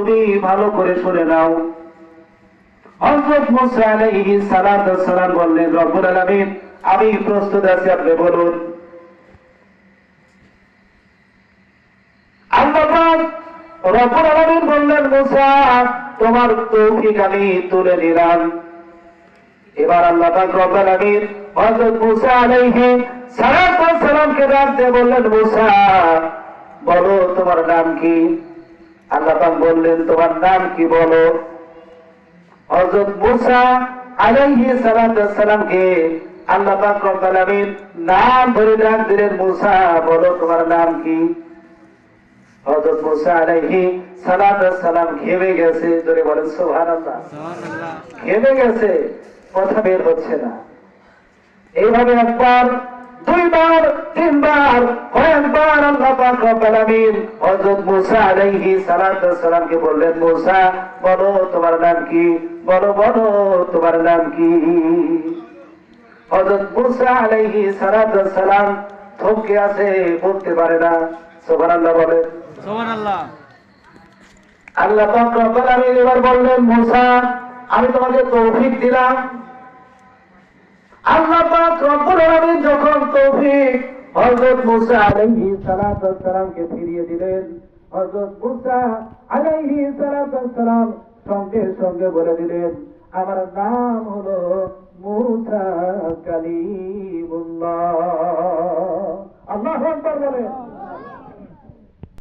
তুমি ভালো করে শুনে নাও। হযরত মুসা আলাইহিস সালাম বললেন, রব্বুল আলামিন আমি প্রস্তুত আছি, আপনি বলুন। আল্লাহ পাক রব্বুল আলামিন বললেন, মুসা তোমার তৌফিক আমি তুলে নিলাম। এবার আল্লাহ পাক রব্বুল আলামিন হযরত মুসা আলাইহিস সালামকে ডাক দিয়ে বললেন, মুসা বলো তোমার নাম কি? আল্লাহ পাক বললেন, তোমার নাম কি বলো। হযরত মুসা আলাইহিস সালামকে আল্লাহ পাক রব্বুল আলামিন নাম ধরে ডাক দিলেন, মুসা বলো তোমার নাম কি? হযরত মুসা আলাইহিস সালাম ঘেমে গেছে, জোরে বলেন সুবহানাল্লাহ। ঘেমে গেছে, কথা বের হচ্ছে না। এইভাবে একবার, দুইবার, তিনবার, কয়েকবার আল্লাহ পাক রব্বুল আলামিন হযরত মুসা আলাইহিস সালামকে বললেন, মুসা বলো তোমার নাম কি? বলো বলো তোমার নাম কি? হযরত মুসা আলাইহিস সালাম থমকে আছে, বলতে পারে না। সুবহানাল্লাহ বলে সুবহানাল্লাহ। আল্লাহ পাক রব্বুল আলামিন এবার বললেন, মুসা আমি তোমাকে তৌফিক দিলাম। আল্লাহ পাক রব্বুল আলামিন যখন তৌফিক হযরত মুসা আলাইহিস সালামকে ফিরিয়ে দিলেন, হযরত মুসা আলাইহিস সালাম সঙ্গে সঙ্গে বলে দিলেন, আমার নাম হলো মুসা কালিমুল্লাহ। আল্লাহু আকবার বলেন।